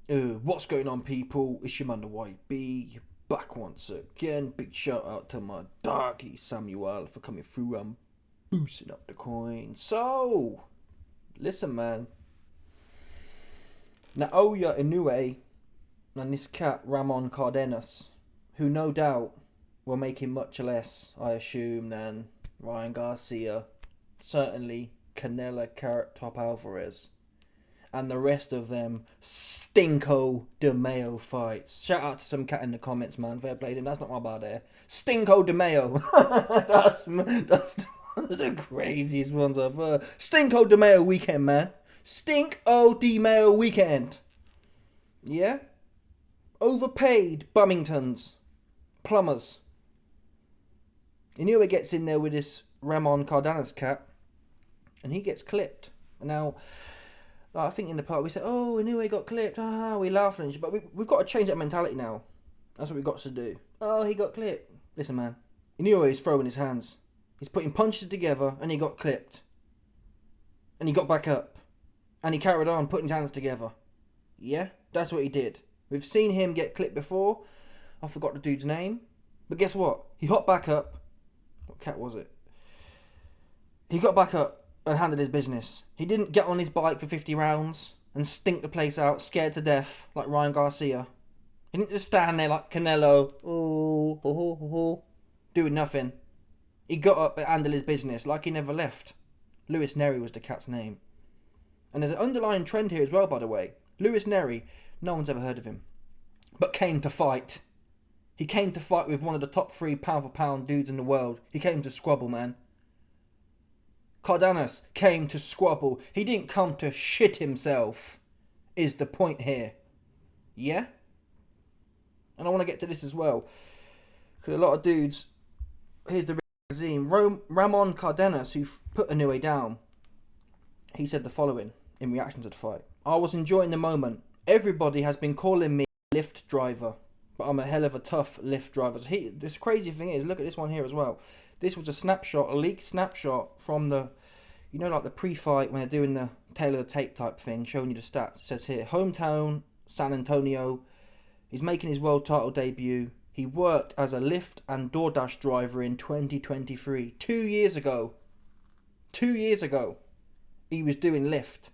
What's going on, people? It's your man, the White B. You're back once again. Big shout out to my doggy Samuel for coming through and boosting up the coin. So, listen, man. Naoya Inoue and this cat Ramon Cardenas, who no doubt were making much less, I assume, than Ryan Garcia, certainly Canelo, Carrot Top Alvarez, and the rest of them Stinko de Mayo fights. Shout out to some cat in the comments, man. Fair play, that's not my bad there. Stinko de Mayo. that's one of the craziest ones I've heard. Stinko de Mayo weekend, man. Stinko de Mayo weekend. Yeah? Overpaid Bummingtons. Plumbers. Inoue gets in there with this Ramon Cardenas cat, and he gets clipped. Now, I think in the part we said, oh, Inoue got clipped, we laughing, but we've got to change that mentality now. That's what we've got to do. Oh, he got clipped. Listen, man, Inoue is throwing his hands. He's putting punches together, and he got clipped. And he got back up. And he carried on putting his hands together. Yeah, that's what he did. We've seen him get clipped before. I forgot the dude's name. But guess what? He hopped back up. What cat was it? He got back up and handled his business. He didn't get on his bike for 50 rounds and stink the place out, scared to death, like Ryan Garcia. He didn't just stand there like Canelo, doing nothing. He got up and handled his business like he never left. Lewis Neri was the cat's name. And there's an underlying trend here as well, by the way. Lewis Neri, no one's ever heard of him, but came to fight. He came to fight with one of the top 3 pound for pound dudes in the world. He came to squabble, man. Cardenas came to squabble. He didn't come to shit himself, is the point here. Yeah? And I want to get to this as well, because a lot of dudes, here's the regime. Ramon Cardenas, who put Inoue down, he said the following in reaction to the fight. I was enjoying the moment. Everybody has been calling me a lift driver, but I'm a hell of a tough lift driver. So this crazy thing is, look at this one here as well. This was a snapshot, a leaked snapshot from the, like the pre-fight when they're doing the tail of the tape type thing, showing you the stats. It says here, hometown, San Antonio. He's making his world title debut. He worked as a Lyft and DoorDash driver in 2023. 2 years ago. 2 years ago. He was doing Lyft.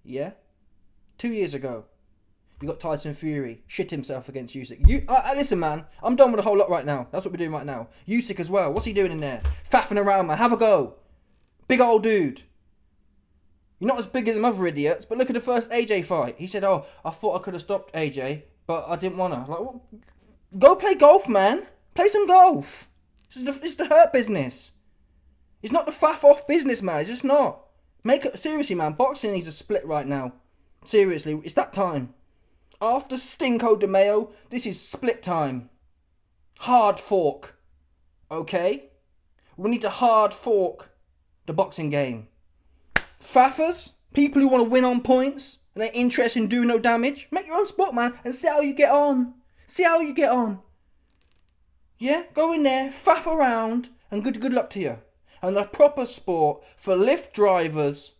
Yeah? 2 years ago. You got Tyson Fury, shit himself against Usyk. Listen, man, I'm done with the whole lot right now. That's what we're doing right now. Usyk as well. What's he doing in there? Faffing around, man. Have a go. Big old dude. You're not as big as them other idiots, but look at the first AJ fight. He said, oh, I thought I could have stopped AJ, but I didn't want to. Like, well, go play golf, man. Play some golf. It's the hurt business. It's not the faff off business, man. It's just not. Seriously, man, boxing needs a split right now. Seriously, it's that time. After Stinko de Mayo, this is split time. Hard fork. Okay? We need to hard fork the boxing game. Faffers, people who want to win on points and ain't interested in doing no damage, make your own sport, man, and see how you get on. See how you get on. Yeah? Go in there, faff around, and good luck to you. And a proper sport for Lyft drivers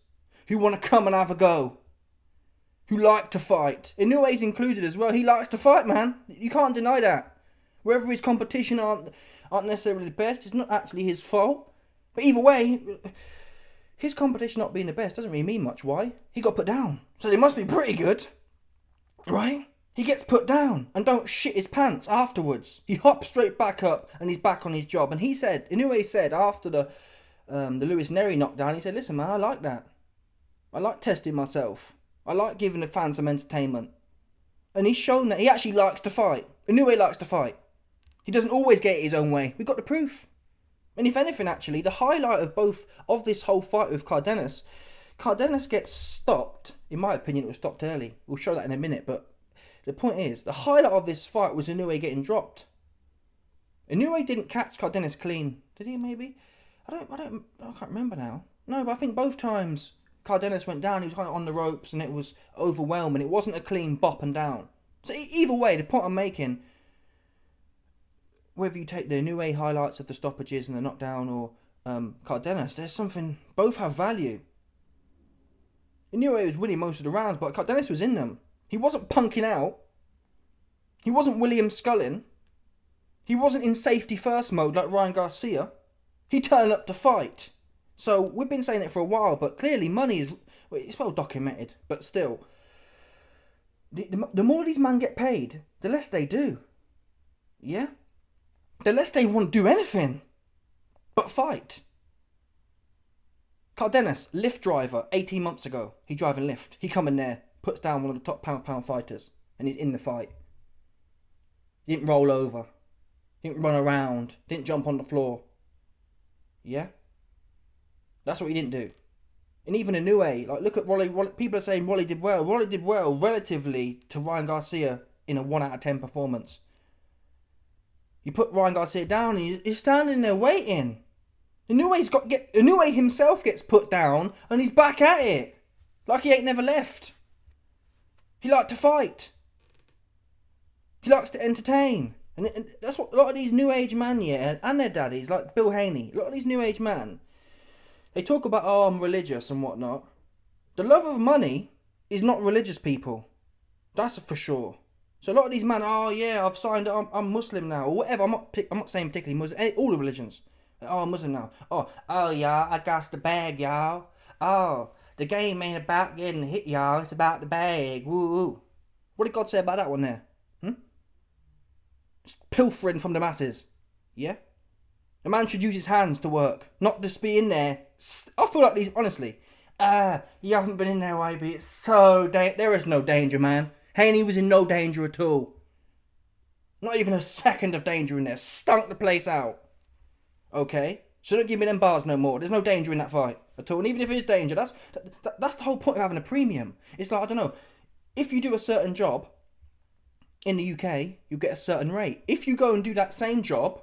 who want to come and have a go. Who like to fight. Inoue's included as well. He likes to fight, man. You can't deny that. Whether his competition aren't necessarily the best, it's not actually his fault. But either way, his competition not being the best doesn't really mean much. Why? He got put down. So they must be pretty good. Right? He gets put down and don't shit his pants afterwards. He hops straight back up and he's back on his job. And Inoue said after the Lewis Neri knockdown, he said, listen, man, I like that. I like testing myself. I like giving the fans some entertainment. And he's shown that he actually likes to fight. Inoue likes to fight. He doesn't always get it his own way. We've got the proof. And if anything, actually, the highlight of this whole fight with Cardenas gets stopped. In my opinion, it was stopped early. We'll show that in a minute. But the point is, the highlight of this fight was Inoue getting dropped. Inoue didn't catch Cardenas clean. Did he, maybe? I can't remember now. No, but I think both times Cardenas went down, he was kind of on the ropes and it was overwhelming. It wasn't a clean bop and down. So either way, the point I'm making, whether you take the Inoue highlights of the stoppages and the knockdown or Cardenas, there's something, both have value. Inoue was winning most of the rounds, but Cardenas was in them. He wasn't punking out. He wasn't William Sculling. He wasn't in safety first mode like Ryan Garcia. He turned up to fight. So we've been saying it for a while, but clearly money is... It's well documented, but still. The more these men get paid, the less they do. Yeah? The less they want to do anything but fight. Cardenas, Lyft driver, 18 months ago. He driving Lyft. He come in there, puts down one of the top pound fighters, and he's in the fight. He didn't roll over. Didn't run around. Didn't jump on the floor. Yeah? That's what he didn't do. And even Inoue, like, look at Rolly. People are saying Rolly did well. Rolly did well relatively to Ryan Garcia in a 1 out of 10 performance. You put Ryan Garcia down and he's standing there waiting. Inoue himself gets put down and he's back at it. Like he ain't never left. He liked to fight. He likes to entertain. And that's what a lot of these new age men, yeah, and their daddies, like Bill Haney, a lot of these new age men, they talk about, oh, I'm religious and whatnot. The love of money is not religious, people. That's for sure. So a lot of these men, oh yeah, I've signed up, I'm Muslim now, or whatever. I'm not saying particularly Muslim, all the religions. Oh, I'm Muslim now. Oh y'all, I got the bag, y'all. Oh, the game ain't about getting hit, y'all. It's about the bag. Woo woo. What did God say about that one there? Just pilfering from the masses. Yeah? A man should use his hands to work, not just be in there. I feel like these, honestly, you haven't been in there, YB. It's so there is no danger, man. Haney was in no danger at all. Not even a second of danger in there. Stunk the place out. Okay? So don't give me them bars no more. There's no danger in that fight at all. And even if it is danger, that's the whole point of having a premium. It's like, I don't know, if you do a certain job in the UK, you get a certain rate. If you go and do that same job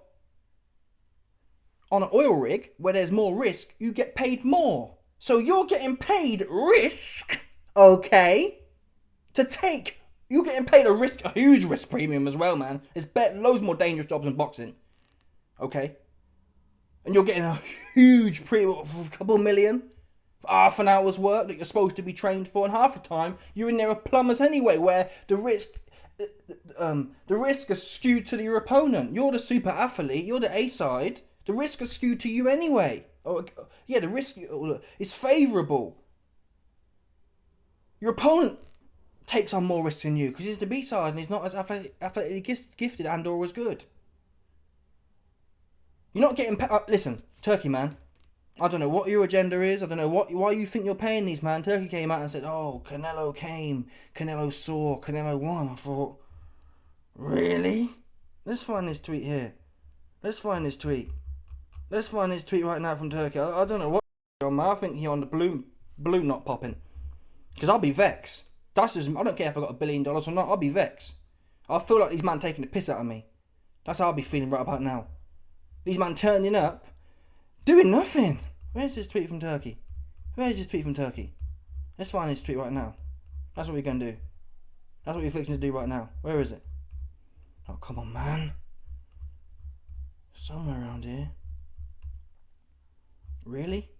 on an oil rig where there's more risk, you get paid more. So you're getting paid risk, okay, to take. You're getting paid a huge risk premium as well, man. There's loads more dangerous jobs than boxing, okay? And you're getting a huge premium for a couple million for half an hour's work that you're supposed to be trained for, and half the time you're in there with plumbers anyway, where the risk is skewed to your opponent. You're the super athlete. You're the A side. The risk is skewed to you anyway. The risk is favourable. Your opponent takes on more risk than you because he's the B side and he's not as athletically gifted and or as good. You're not getting... listen, Turkey, man. I don't know what your agenda is. I don't know why you think you're paying these, man. Turkey came out and said, oh, Canelo came. Canelo saw. Canelo won. I thought, really? Let's find this tweet here. Let's find this tweet right now from Turkey. I don't know what on, man. I think he on the balloon not popping. Because I'll be vexed. I don't care if I got $1 billion or not. I'll be vexed. I feel like these man taking the piss out of me. That's how I'll be feeling right about now. These man turning up, doing nothing. Where's this tweet from Turkey? Let's find this tweet right now. That's what we're going to do. That's what we're fixing to do right now. Where is it? Oh, come on, man. Somewhere around here. Really?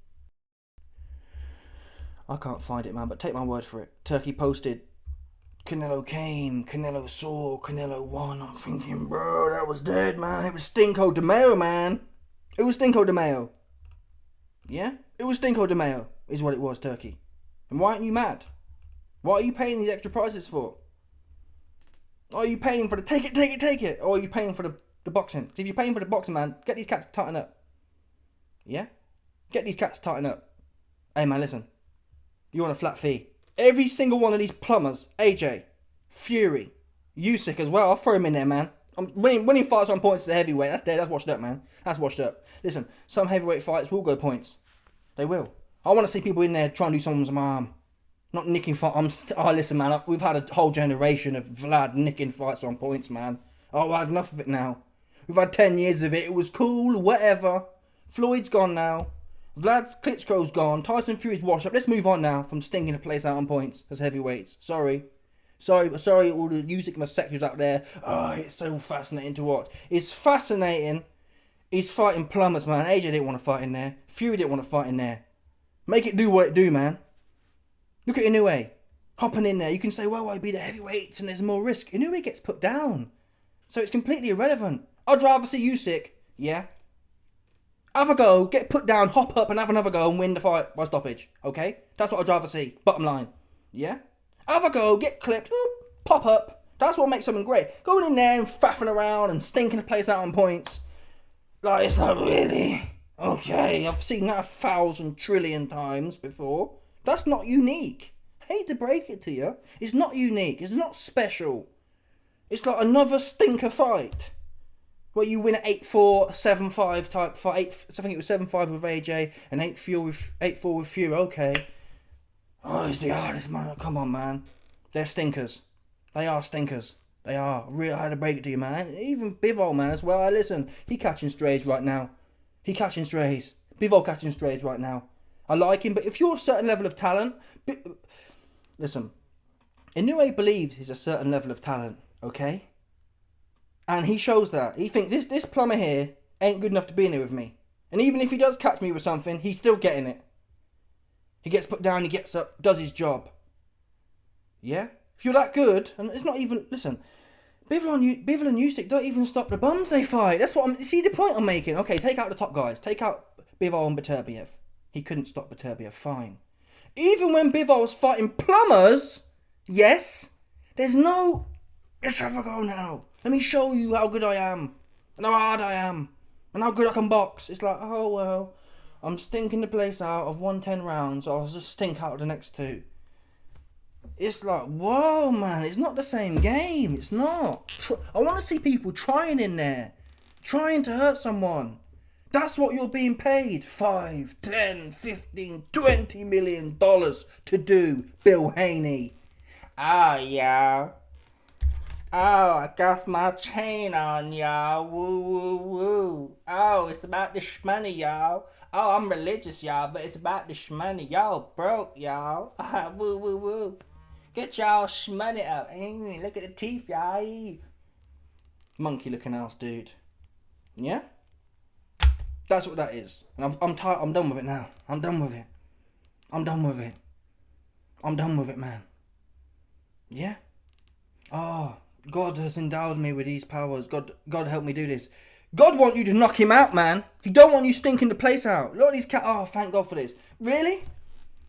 I can't find it, man, but take my word for it. Turkey posted, Canelo came, Canelo saw, Canelo won. I'm thinking, bro, that was dead, man. It was Stinko de Mayo, man. It was Stinko de Mayo. Yeah? It was Stinko de Mayo, is what it was, Turkey. And why aren't you mad? What are you paying these extra prices for? Are you paying for the take it? Or are you paying for the boxing? Because if you're paying for the boxing, man, get these cats tighten up. Yeah? Get these cats tighten up. Hey, man, listen. You want a flat fee. Every single one of these plumbers, AJ, Fury, Usyk as well, I'll throw him in there, man. Winning fights on points is a heavyweight. That's dead. That's washed up, man. That's washed up. Listen, some heavyweight fights will go points. They will. I want to see people in there trying to do someone's arm. Not nicking fights. Listen, man. We've had a whole generation of Vlad nicking fights on points, man. I had enough of it now. We've had 10 years of it. It was cool, whatever. Floyd's gone now. Vlad Klitschko's gone. Tyson Fury's washed up. Let's move on now from stinking the place out on points as heavyweights. Sorry, all the Usyk sections out there. Oh, it's so fascinating to watch. It's fascinating. He's fighting plumbers, man. AJ didn't want to fight in there. Fury didn't want to fight in there. Make it do what it do, man. Look at Inoue. hopping in there. You can say, well, I beat the heavyweights and there's more risk. Inoue gets put down. So it's completely irrelevant. I'd rather see Usyk, yeah? Have a go, get put down, hop up and have another go and win the fight by stoppage, okay? That's what I'd rather see, bottom line, yeah? Have a go, get clipped, pop up. That's what makes something great. Going in there and faffing around and stinking the place out on points. Like, it's not really, okay, I've seen that 1,000 trillion times before. That's not unique. Hate to break it to you. It's not unique, it's not special. It's like another stinker fight. Where you win an 8-4, 7-5 type fight. I think it was 7-5 with AJ and 8-4 with Fury. Okay. Oh, it's the hardest, man. Come on, man. They're stinkers. They are stinkers. They are. Really, I had to break it to you, man. Even Bivol, man, as well. Listen, he catching strays right now. He catching strays. Bivol catching strays right now. I like him, but if you're a certain level of talent... Listen. Inoue believes he's a certain level of talent, okay? And he shows that. He thinks this plumber here ain't good enough to be in here with me. And even if he does catch me with something, he's still getting it. He gets put down, he gets up, does his job. Yeah? If you're that good, and it's not even... Listen, Bivol and Usyk don't even stop the bums they fight. That's what I'm... See the point I'm making? Okay, take out the top guys. Take out Bivol and Beterbiev. He couldn't stop Beterbiev, fine. Even when Bivol was fighting plumbers, yes, there's no... Let's have a go now. Let me show you how good I am. And how hard I am. And how good I can box. It's like, oh well, I'm stinking the place out of 110 rounds. I'll just stink out of the next 2. It's like, whoa, man. It's not the same game. It's not. I want to see people trying in there. Trying to hurt someone. That's what you're being paid. 5, 10, 15, 20 million dollars to do, Bill Haney. Oh, yeah. Oh, I got my chain on, y'all. Woo, woo, woo. Oh, it's about the shmoney, y'all. Oh, I'm religious, y'all, but it's about the shmoney. Y'all broke, y'all. Woo, woo, woo. Get y'all shmoney up. Look at the teeth, y'all. Monkey looking ass dude. Yeah? That's what that is. And I'm tired. I'm done with it now. I'm done with it. I'm done with it. I'm done with it, man. Yeah? Oh... God has endowed me with these powers. God help me do this. God want you to knock him out, man. He don't want you stinking the place out. Look at these cat. Oh, thank God for this. Really?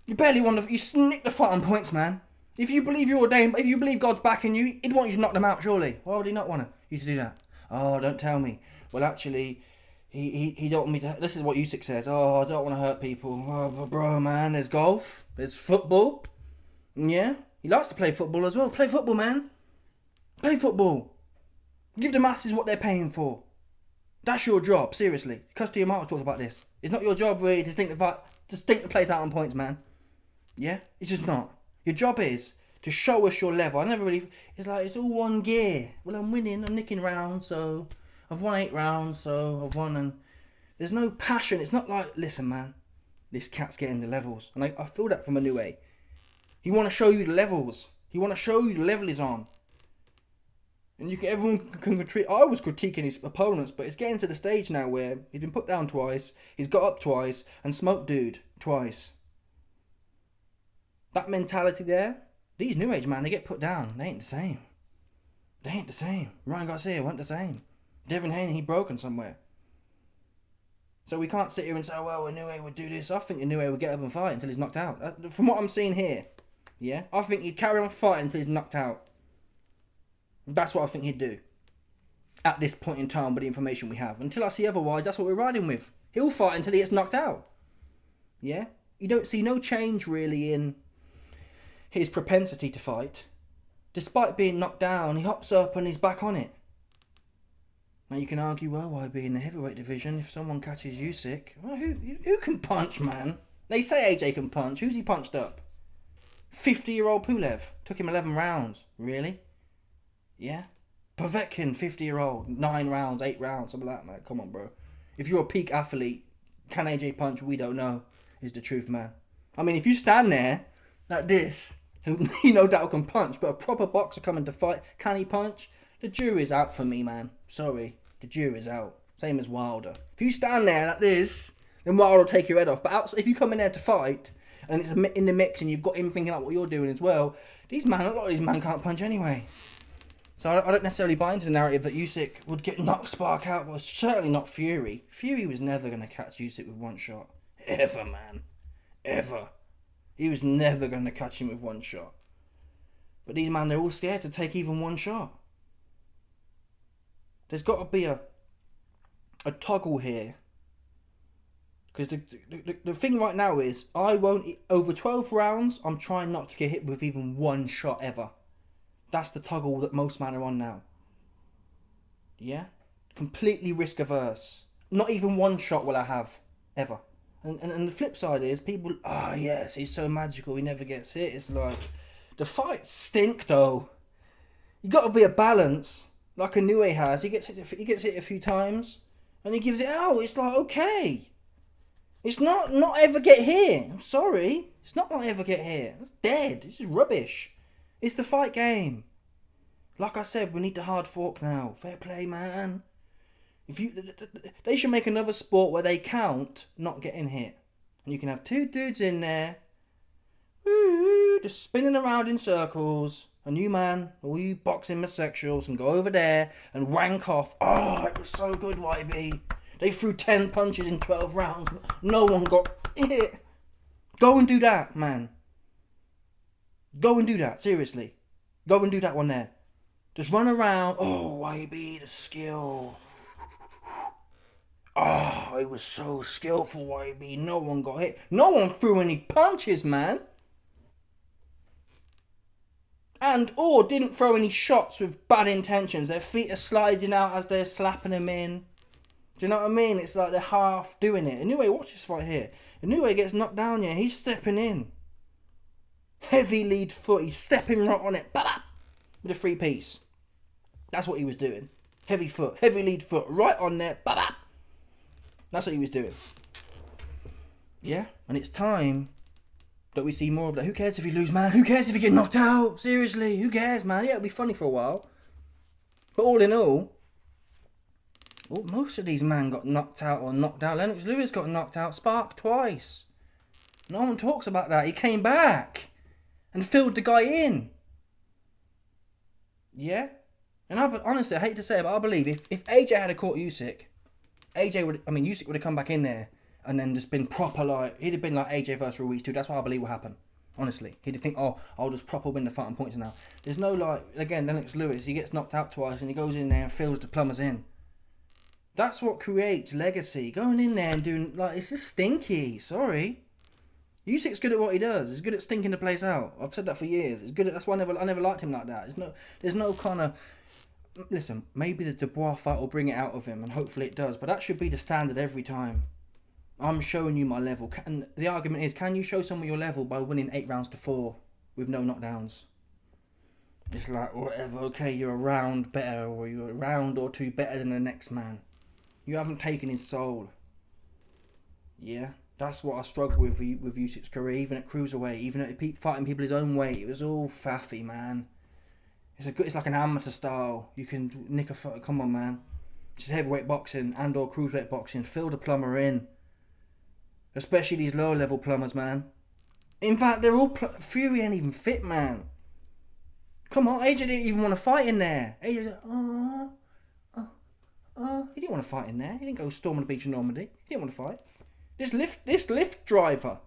You barely want to. You snick the fight on points, man. If you believe you're ordained, if you believe God's backing you, he'd want you to knock them out, surely. Why would he not want you to do that? Oh, don't tell me. Well, actually, he don't want me to. This is what Usyk says. Oh, I don't want to hurt people. Oh, but bro, man, there's golf. There's football. Yeah, he likes to play football as well. Play football, man. Play football. Give the masses what they're paying for. That's your job, seriously. Custody Mark talked about this. It's not your job really to stink the place out on points, man. Yeah? It's just not. Your job is to show us your level. I never really... It's like, it's all one gear. Well, I'm winning. I'm nicking rounds, so... I've won 8 rounds, so I've won and... There's no passion. It's not like, listen, man. This cat's getting the levels. And I feel that from Inoue. He want to show you the levels. He want to show you the level he's on. And everyone can critique. I was critiquing his opponents, but it's getting to the stage now where he's been put down twice, he's got up twice, and smoked dude twice. That mentality there, these new age man, they get put down. They ain't the same. They ain't the same. Ryan Garcia weren't the same. Devin Haney, he broken somewhere. So we can't sit here and say, oh, well, Inoue would do this. I think Inoue would get up and fight until he's knocked out. From what I'm seeing here, yeah, I think he'd carry on fighting until he's knocked out. That's what I think he'd do. At this point in time with the information we have. Until I see otherwise, that's what we're riding with. He'll fight until he gets knocked out. Yeah? You don't see no change really in his propensity to fight. Despite being knocked down, he hops up and he's back on it. Now you can argue, well, why be in the heavyweight division if someone catches Usyk? Well, who can punch, man? They say AJ can punch. Who's he punched up? 50-year-old Pulev. Took him 11 rounds. Really? Yeah? Povetkin, 50-year-old, 9 rounds, 8 rounds, something like that, man. Come on, bro. If you're a peak athlete, can AJ punch? We don't know, is the truth, man. I mean, if you stand there like this, you no doubt can punch, but a proper boxer coming to fight, can he punch? The jury's out for me, man. Sorry, the jury's out. Same as Wilder. If you stand there like this, then Wilder will take your head off. But if you come in there to fight, and it's in the mix, and you've got him thinking out what you're doing as well, a lot of these men can't punch anyway. So I don't necessarily buy into the narrative that Usyk would get knocked Spark out, but certainly not Fury. Fury was never going to catch Usyk with one shot. Ever, man. Ever. He was never going to catch him with one shot. But these men, they're all scared to take even one shot. There's got to be a toggle here. Because the thing right now is, I won't, over 12 rounds, I'm trying not to get hit with even one shot ever. That's the toggle that most men are on now. Yeah? Completely risk averse. Not even one shot will I have, ever. And the flip side is, people, oh yes, he's so magical, he never gets hit. It's like, the fights stink though. You got to be a balance, like Inoue has. He gets hit a few times, and he gives it out. It's like, okay. It's not ever get hit. I'm sorry. It's not ever get hit. It's dead. This is rubbish. It's the fight game. Like I said, we need the hard fork now. Fair play, man. They should make another sport where they count not getting hit. And you can have two dudes in there, just spinning around in circles. And you, man, all you boxing homosexuals can go over there and wank off. Oh, it was so good, YB. They threw 10 punches in 12 rounds. No one got hit. Go and do that, man. Go and do that, seriously. Go and do that one there. Just run around. Oh, YB, the skill. Oh, it was so skillful, YB. No one got hit. No one threw any punches, man. Or didn't throw any shots with bad intentions. Their feet are sliding out as they're slapping them in. Do you know what I mean? It's like they're half doing it. Inoue, watch this fight here. Inoue gets knocked down here. He's stepping in. Heavy lead foot. He's stepping right on it. Ba-da! With a 3-piece. That's what he was doing. Heavy foot. Heavy lead foot. Right on there. Ba-da! That's what he was doing. Yeah? And it's time that we see more of that. Who cares if you lose, man? Who cares if you get knocked out? Seriously, who cares, man? Yeah, it'll be funny for a while. But all in all, most of these men got knocked out or knocked out. Lennox Lewis got knocked out. Spark twice. No one talks about that. He came back and filled the guy in. Yeah? And honestly, I hate to say it, but I believe if AJ had caught Usyk, Usyk would have come back in there and then just been proper he'd have been like AJ versus Ruiz too. That's what I believe will happen. Honestly. He'd think, oh, I'll just proper win the fight on points now. There's no again, Lennox Lewis, he gets knocked out twice and he goes in there and fills the plumbers in. That's what creates legacy. Going in there and doing, it's just stinky. Sorry. Usyk's good at what he does. He's good at stinking the place out. I've said that for years. He's good at, that's why I never liked him like that. There's no kind of, listen, maybe the Dubois fight will bring it out of him, and hopefully it does, but that should be the standard every time. I'm showing you my level. And the argument is, can you show someone your level by winning 8 rounds to 4 with no knockdowns? It's like, whatever, okay, you're a round better, or you're a round or 2 better than the next man. You haven't taken his soul. Yeah? That's what I struggle with Usyk's career, even at cruiserweight, even at fighting people his own weight. It was all faffy, man. It's like an amateur style. You can nick a foot. Come on, man. Just heavyweight boxing and or cruiserweight boxing. Fill the plumber in. Especially these lower level plumbers, man. In fact, they're all Fury ain't even fit, man. Come on, AJ didn't even want to fight in there. AJ was like, he didn't want to fight in there. He didn't go storming the beach in Normandy. He didn't want to fight. This lift driver.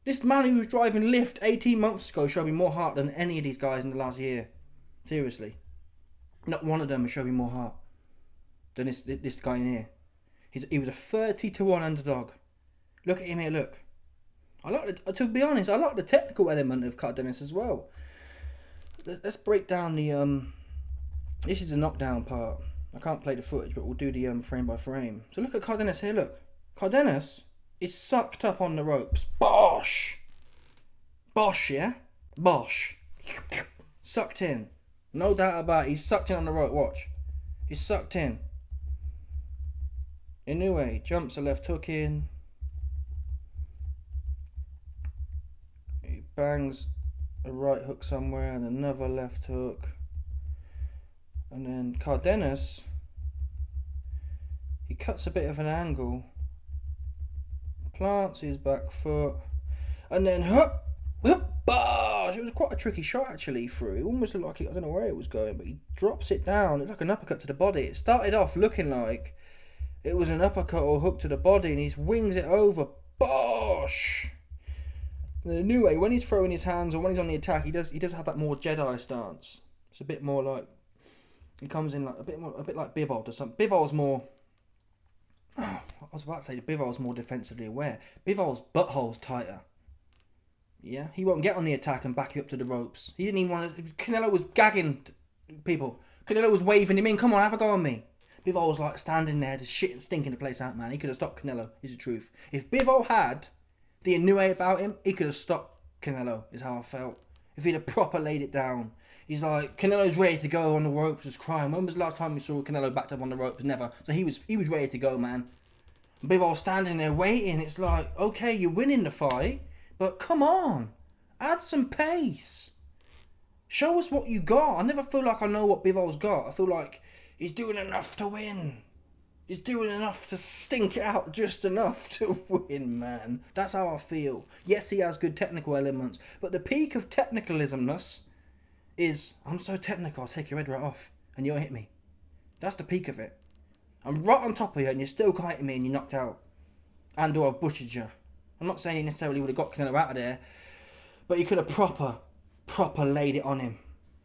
This man who was driving lift 18 months ago showed me more heart than any of these guys in the last year. Seriously. Not one of them has shown me more heart than this guy in here. He was a 30-1 underdog. Look at him here, look. To be honest, I like the technical element of Cardenas as well. Let's break down the... This is the knockdown part. I can't play the footage, but we'll do the frame by frame. So look at Cardenas here, look. Cardenas is sucked up on the ropes. Bosh! Bosh, yeah? Bosh. Sucked in. No doubt about it. He's sucked in on the rope, watch. He's sucked in. Inoue jumps a left hook in. He bangs a right hook somewhere and another left hook. And then Cardenas, he cuts a bit of an angle, plants his back foot, and then gosh, it was quite a tricky shot actually through. It almost looked like I don't know where it was going, but he drops it down. It's like an uppercut to the body. It started off looking like it was an uppercut or hook to the body, and he wings it over. Bosh! Inoue, when he's throwing his hands or when he's on the attack, he does have that more Jedi stance. It's a bit more like he comes in like a bit like Bivol does something. Bivol's more. Oh, I was about to say Bivol's more defensively aware. Bivol's butthole's tighter. Yeah, he won't get on the attack and back you up to the ropes. He didn't even want to. Canelo was gagging people. Canelo was waving him in. Come on, have a go on me. Bivol was like standing there, just shit and stinking the place out, man. He could have stopped Canelo, is the truth. If Bivol had the Inoue about him, he could have stopped Canelo, is how I felt. If he'd have proper laid it down. He's like, Canelo's ready to go on the ropes, just crying. When was the last time we saw Canelo backed up on the ropes? Never. So he was ready to go, man. Bivol standing there waiting. It's like, okay, you're winning the fight, but come on. Add some pace. Show us what you got. I never feel like I know what Bivol's got. I feel like he's doing enough to win. He's doing enough to stink it out, just enough to win, man. That's how I feel. Yes, he has good technical elements, but the peak of technicalismness is, I'm so technical, I'll take your head right off, and you'll hit me. That's the peak of it. I'm right on top of you, and you still can't hit me, and you're knocked out. And or I've butchered you. I'm not saying he necessarily would have got Canelo out of there, but he could have proper laid it on him.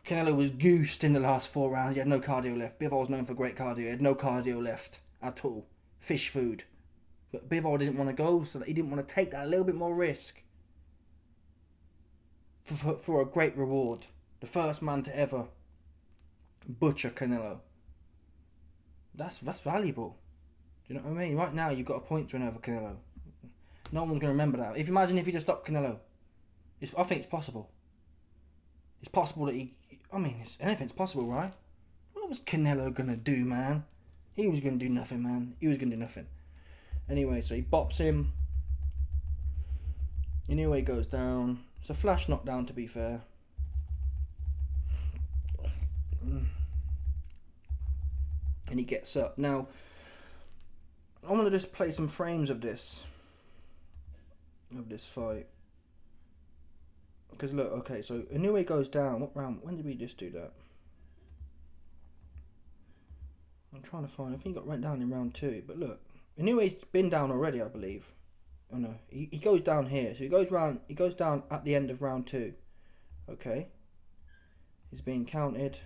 Canelo was goosed in the last 4 rounds. He had no cardio left. Bivol's known for great cardio. He had no cardio left at all. Fish food. But Bivol didn't want to go, so he didn't want to take that little bit more risk for a great reward. The first man to ever butcher Canelo. That's valuable. Do you know what I mean? Right now, you've got a point to win over Canelo. No one's going to remember that. Imagine if he just stopped Canelo. I think it's possible. It's possible that anything's possible, right? What was Canelo going to do, man? He was going to do nothing, man. He was going to do nothing. Anyway, so he bops him. Inoue goes down. It's a flash knockdown, to be fair. And he gets up. Now, I want to just play some frames of this fight. Because look, okay, so Inoue goes down. What round? When did we just do that? I'm trying to find. I think he went down in round 2. But look, Inoue's been down already, I believe. Oh no, he goes down here. So he goes down at the end of round 2. Okay. He's being counted.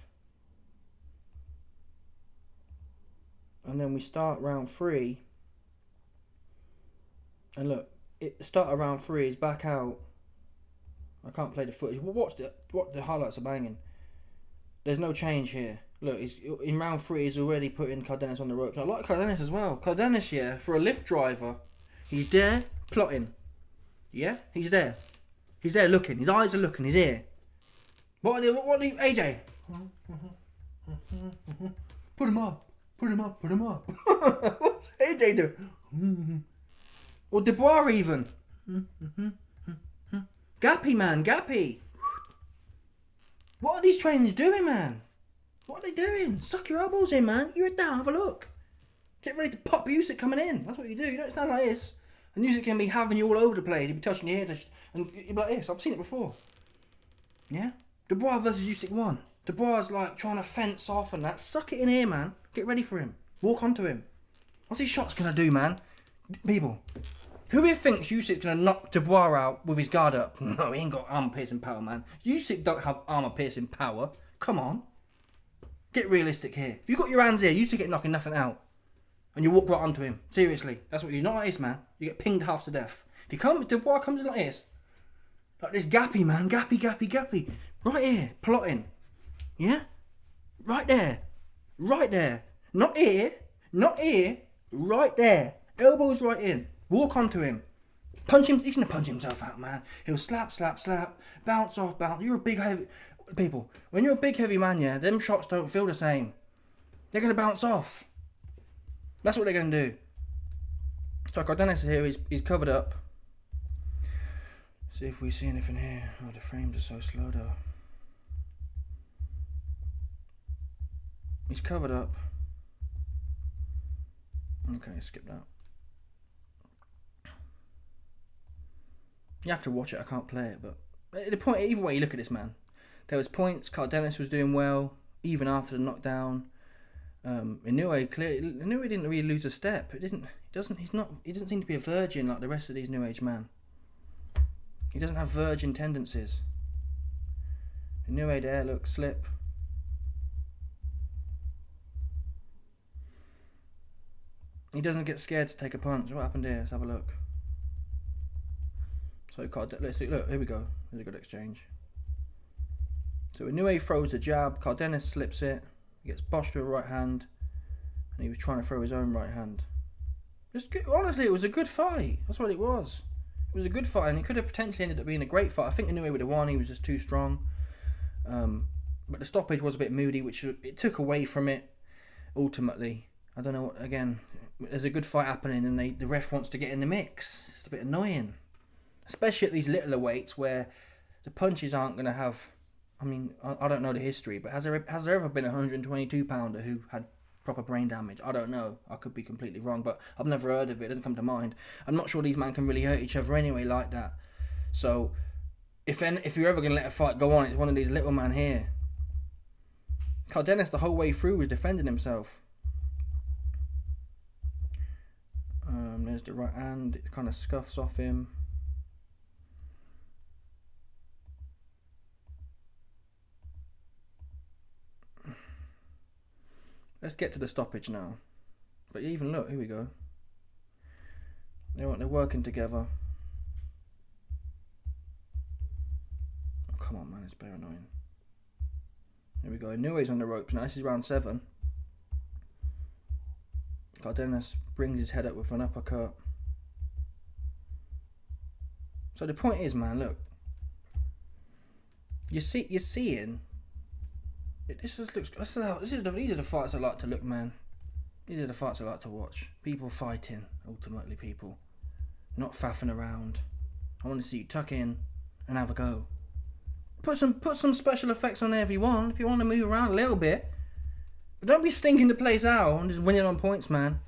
And then we start round 3. And look, the start of round 3 is back out. I can't play the footage. Well, watch what the highlights are banging. There's no change here. Look, he's in round 3. He's already putting Cardenas on the ropes. I like Cardenas as well. Cardenas, yeah, for a lift driver, he's there plotting. Yeah, he's there. He's there looking. His eyes are looking. His ear. What AJ? Put him up. Put him up. Put him up. What's AJ doing? Or Dubois even. Gappy, man, Gappy. What are these trainers doing, man? What are they doing? Suck your elbows in, man. You're down, have a look. Get ready to pop Usyk coming in. That's what you do. You don't stand like this. And Usyk can be having you all over the place. He'll be touching your head and you'll be like this. I've seen it before. Yeah? Dubois versus Usyk 1. Dubois is like trying to fence off and that. Suck it in here, man. Get ready for him. Walk onto him. What's these shots going to do, man? People. Who here thinks Usyk's going to knock Dubois out with his guard up? No, he ain't got armor-piercing power, man. Usyk don't have armor-piercing power. Come on. Get realistic here. If you got your hands here, Usyk get knocking nothing out. And you walk right onto him. Seriously. That's what you're not like this, man. You get pinged half to death. If Dubois comes in like this. Like this Gappy, man. Gappy. Right here. Plotting. Yeah? Right there. Right there. Not here. Right there. Elbows right in. Walk onto him. Punch him. He's going to punch himself out, man. He'll slap. Bounce off. You're a big heavy... People, when you're a big heavy man, yeah, them shots don't feel the same. They're going to bounce off. That's what they're going to do. So Cardenas is here. He's covered up. See if we see anything here. Oh, the frames are so slow, though. He's covered up. Okay, skip that. You have to watch it. I can't play it, but The point, either way you look at this, man, there was points. Cardenas was doing well even after the knockdown. Inoue didn't really lose a step. He doesn't seem to be a virgin like the rest of these new age man. He doesn't have virgin tendencies. Inoue there, look, slip. He doesn't get scared to take a punch. What happened here? Let's have a look. So let's see. Look, here we go. There's a good exchange. So Inoue throws the jab. Cardenas slips it. He gets boshed with a right hand, and he was trying to throw his own right hand. Honestly, it was a good fight. That's what it was. It was a good fight, and it could have potentially ended up being a great fight. I think Inoue would have won. He was just too strong. But the stoppage was a bit moody, which it took away from it. Ultimately, I don't know. Again, there's a good fight happening, and the ref wants to get in the mix. It's a bit annoying, especially at these littler weights where the punches aren't going to have. I mean, I don't know the history, but has there ever been a 122 pounder who had proper brain damage? I don't know. I could be completely wrong, but I've never heard of it. It doesn't come to mind. I'm not sure these men can really hurt each other anyway like that. So, if you're ever going to let a fight go on, it's one of these little men here. Cardenas the whole way through was defending himself. There's the right hand. It kind of scuffs off him. Let's get to the stoppage now. But even look, here we go. They're working together. Oh, come on, man, it's very annoying. Here we go. Inoue's on the ropes now. This is round 7. Cardenas brings his head up with an uppercut. So the point is, man, look. You're seeing. These are the fights I like to look, man. These are the fights I like to watch. People fighting, ultimately, people. Not faffing around. I want to see you tuck in and have a go. Put some special effects on there if you want. If you want to move around a little bit. But don't be stinking the place out and just winning on points, man.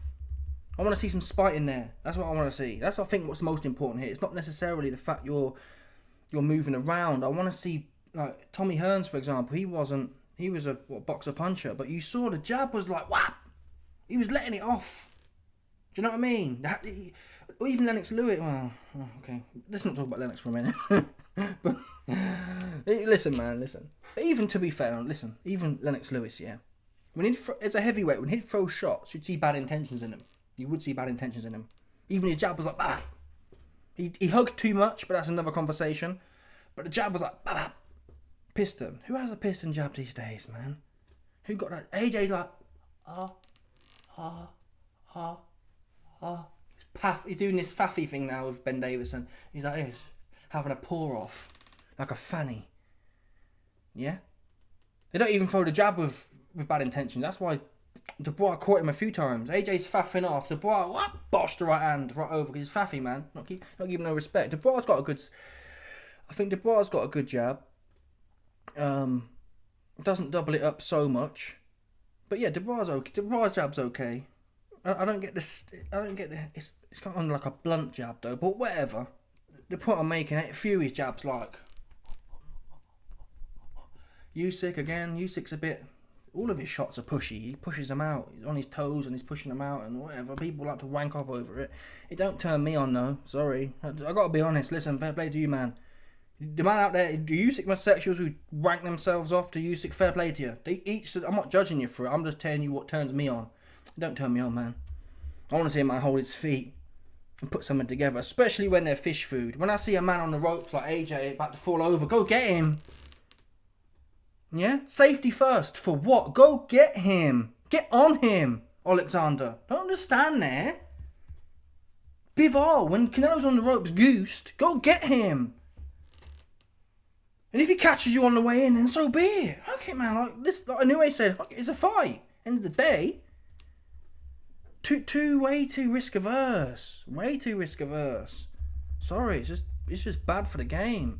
I want to see some spite in there. That's what I want to see. That's I think what's most important here. It's not necessarily the fact you're moving around. I want to see, like Tommy Hearns, for example. He was a boxer puncher, but you saw the jab was like whap. He was letting it off. Do you know what I mean? Or even Lennox Lewis. Well, okay. Let's not talk about Lennox for a minute. But listen, man, listen. Even to be fair, listen. Even Lennox Lewis, yeah. As a heavyweight, when he'd throw shots, you'd see bad intentions in him. You would see bad intentions in him. Even his jab was like, bah. He hugged too much, but that's another conversation. But the jab was like, bah. Piston. Who has a piston jab these days, man? Who got that? AJ's like, He's doing this faffy thing now with Ben Davison. He's like this, having a pour off, like a fanny. Yeah? They don't even throw the jab with bad intentions. That's why Dubois caught him a few times. AJ's faffing off. Dubois, bosh the right hand right over because he's faffy, man. Not giving no respect. Dubois got a good. I think Dubois got a good jab. Doesn't double it up so much, but yeah, Dubois okay. Dubois jab's okay. I don't get this. It's kind of like a blunt jab though. But whatever. The point I'm making, Fury's jab's like Usyk again. Usyk's a bit. All of his shots are pushy. He pushes them out. He's on his toes and he's pushing them out and whatever. People like to wank off over it. It don't turn me on though. Sorry, I gotta be honest. Listen, fair play to you, man. The man out there, the Usyk homosexuals who wank themselves off to Usyk, fair play to you. They each. I'm not judging you for it. I'm just telling you what turns me on. Don't turn me on, man. I want to see a man hold his feet and put something together, especially when they're fish food. When I see a man on the ropes like AJ about to fall over, go get him. Yeah? Safety first. For what? Go get him. Get on him, Alexander. Don't understand there. Bivol, when Canelo's on the ropes, goosed, go get him. And if he catches you on the way in, then so be it. Okay, man, like Inoue said, it's a fight. End of the day. Way too risk averse. Way too risk averse. Sorry, it's just bad for the game.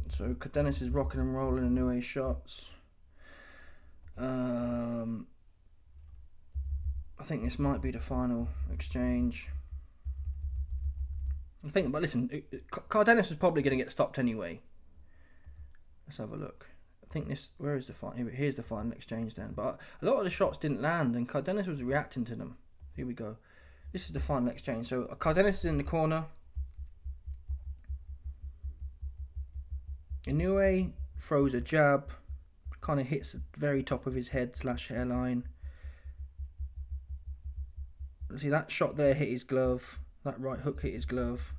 So Cardenas is rocking and rolling Inoue shots. I think this might be the final exchange. I think, but listen, Cardenas is probably going to get stopped anyway. Let's have a look. I think this. Where is the fight? Here's the final exchange then. But a lot of the shots didn't land, and Cardenas was reacting to them. Here we go. This is the final exchange. So Cardenas is in the corner. Inoue throws a jab, kind of hits the very top of his head / hairline. See, that shot there hit his glove. That right hook hit his glove.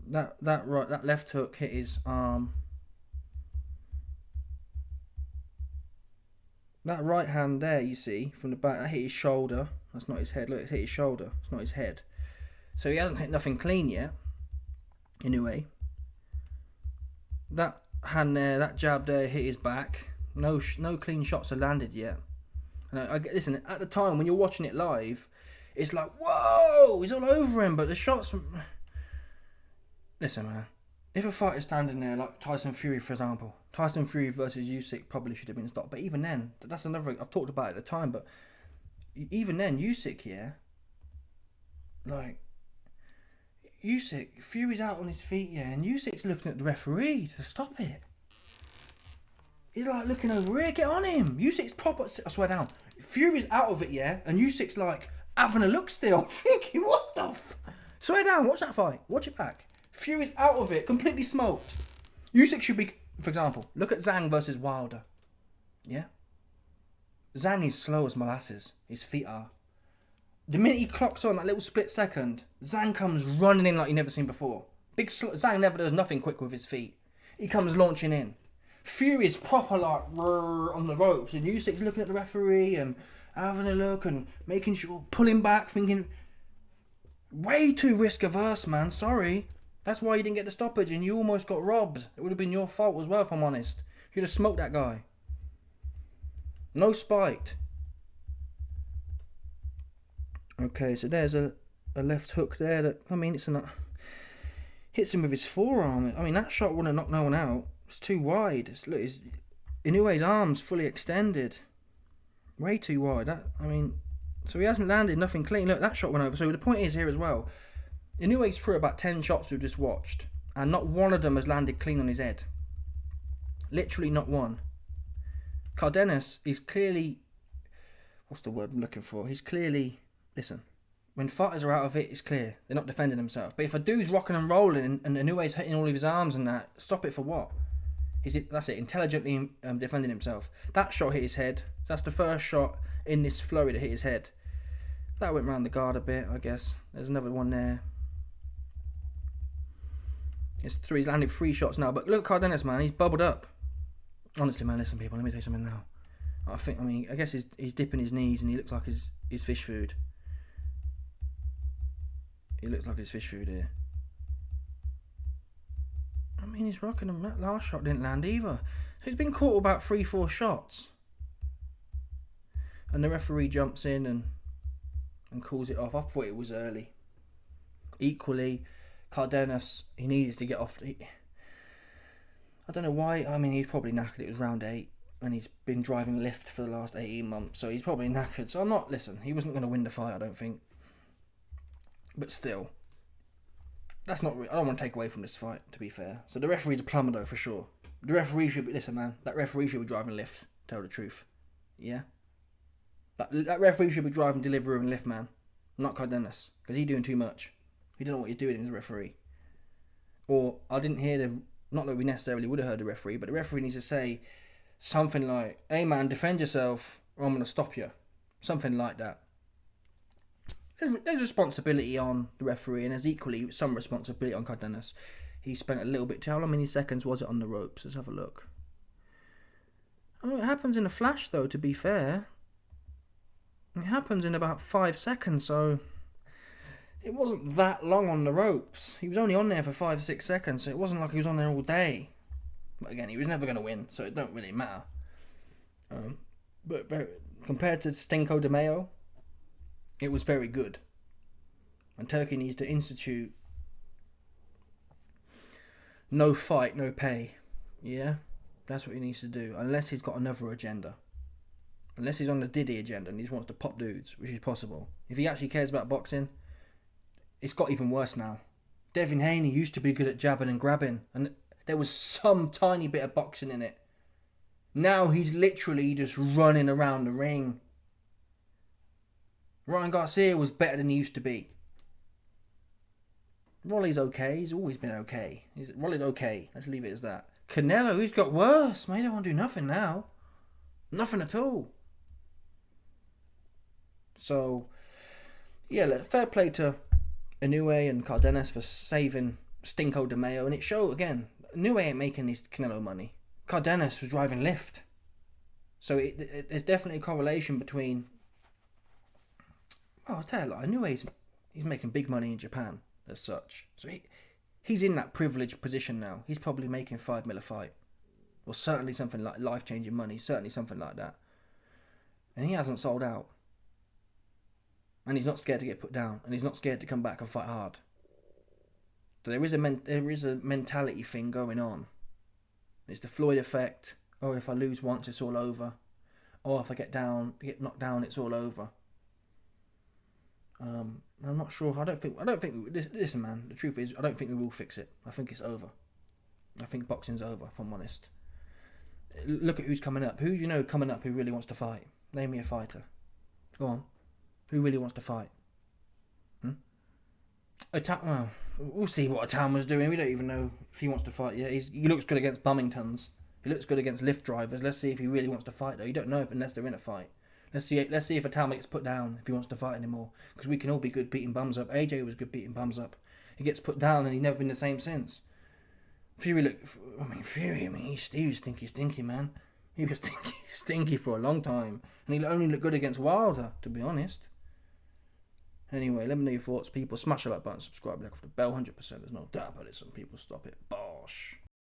That left hook hit his arm. That right hand there, you see, from the back, that hit his shoulder. That's not his head. Look, it's hit his shoulder. It's not his head. So he hasn't hit nothing clean yet. Anyway, that hand there, that jab there hit his back. No clean shots are landed yet. And listen, at the time when you're watching it live, it's like, whoa, he's all over him. But the shots, listen, man. If a fighter's standing there like Tyson Fury, for example, Tyson Fury versus Usyk probably should have been stopped. But even then, that's another. I've talked about it at the time. But even then, Usyk, yeah, like Usyk, Fury's out on his feet, yeah, and Usyk's looking at the referee to stop it. He's like looking over here, get on him. Usyk's proper. I swear down. Fury's out of it, yeah, and Usyk's like having a look still. I'm thinking, what the swear down, watch that fight. Watch it back. Fury's out of it, completely smoked. Usyk should be, for example, look at Zhang versus Wilder. Yeah? Zhang is slow as molasses. His feet are. The minute he clocks on that little split second, Zhang comes running in like you've never seen before. Zhang never does nothing quick with his feet. He comes launching in. Fury's proper like on the ropes, and Usyk's looking at the referee and having a look and making sure, pulling back, thinking, way too risk averse, man. Sorry. That's why you didn't get the stoppage and you almost got robbed. It would have been your fault as well, if I'm honest. You'd have smoked that guy. No spiked. Okay, so there's a left hook there that, I mean, hits him with his forearm. I mean, that shot wouldn't have knocked no one out. It's too wide. Inoue's arm's fully extended. Way too wide. So he hasn't landed nothing clean. Look, that shot went over. So the point is here as well, Inoue's through about 10 shots we've just watched, and not one of them has landed clean on his head. Literally not one. Cardenas is clearly, what's the word I'm looking for? He's clearly, listen, when fighters are out of it, it's clear. They're not defending themselves. But if a dude's rocking and rolling and Inoue's hitting all of his arms and that, stop it for what? That's it, intelligently defending himself. That shot hit his head. That's the first shot in this flurry that hit his head. That went round the guard a bit, I guess. There's another one there. He's landed 3 shots now. But look, Cardenas, man, he's bubbled up. Honestly, man, listen, people, let me tell you something now. I guess he's dipping his knees and he looks like his fish food. He looks like his fish food here. I mean, he's rocking him. That last shot didn't land either. So he's been caught about 3-4 shots. And the referee jumps in and calls it off. I thought it was early. Equally, Cardenas, he needed to get off. I don't know why. I mean, he's probably knackered. It was round 8. And he's been driving lift for the last 18 months. So he's probably knackered. So he wasn't going to win the fight, I don't think. But still, that's not. I don't want to take away from this fight, to be fair. So the referee's a plumber, though, for sure. The referee should be. Listen, man, that referee should be driving lift. Tell the truth, yeah. That referee should be driving delivery and lift, man, not Cardenas, because he's doing too much. He don't know what he's doing as a referee. Or I didn't hear the. Not that we necessarily would have heard the referee, but the referee needs to say something like, "Hey, man, defend yourself, or I'm going to stop you." Something like that. There's responsibility on the referee, and there's equally some responsibility on Cardenas. He spent a little bit. How many seconds was it on the ropes? Let's have a look. Oh, it happens in a flash, though, to be fair. It happens in about 5 seconds, so it wasn't that long on the ropes. He was only on there for 5-6 seconds, so it wasn't like he was on there all day. But again, he was never going to win, so it don't really matter. But compared to Stinko de Mayo, it was very good. And Turkey needs to institute no fight, no pay. Yeah? That's what he needs to do. Unless he's got another agenda. Unless he's on the Diddy agenda and he just wants to pop dudes, which is possible. If he actually cares about boxing, it's got even worse now. Devin Haney used to be good at jabbing and grabbing, and there was some tiny bit of boxing in it. Now he's literally just running around the ring. Ryan Garcia was better than he used to be. Rolly's okay. He's always been okay. Rolly's okay. Let's leave it as that. Canelo, he's got worse. Man, he don't want to do nothing now. Nothing at all. So, yeah, fair play to Inoue and Cardenas for saving Stinko de Mayo. And it showed, again, Inoue ain't making his Canelo money. Cardenas was driving Lyft. So there's definitely a correlation between... Oh, I'll tell you, like, Inoue, he's making big money in Japan as such. So he's in that privileged position now. He's probably making $5 million a fight. Or certainly something like life-changing money. Certainly something like that. And he hasn't sold out. And he's not scared to get put down. And he's not scared to come back and fight hard. So there is a mentality thing going on. It's the Floyd effect. Oh, if I lose once, it's all over. Or if I get knocked down, it's all over. I'm not sure. I don't think. Listen, man. The truth is, I don't think we will fix it. I think it's over. I think boxing's over. If I'm honest. Look at who's coming up. Who do you know coming up who really wants to fight? Name me a fighter. Go on. Who really wants to fight? Well, we'll see what Atama's doing. We don't even know if he wants to fight yet. He looks good against Bummingtons. He looks good against Lyft drivers. Let's see if he really wants to fight, though. You don't know unless they're in a fight. Let's see if Atama gets put down, if he wants to fight anymore. Because we can all be good beating bums up. AJ was good beating bums up. He gets put down and he's never been the same since. Fury, he was stinky, man. He was stinky for a long time. And he only looked good against Wilder, to be honest. Anyway, let me know your thoughts, people. Smash the like button, subscribe, click off the bell, 100%. There's no doubt about it. Some people stop it. Bosh.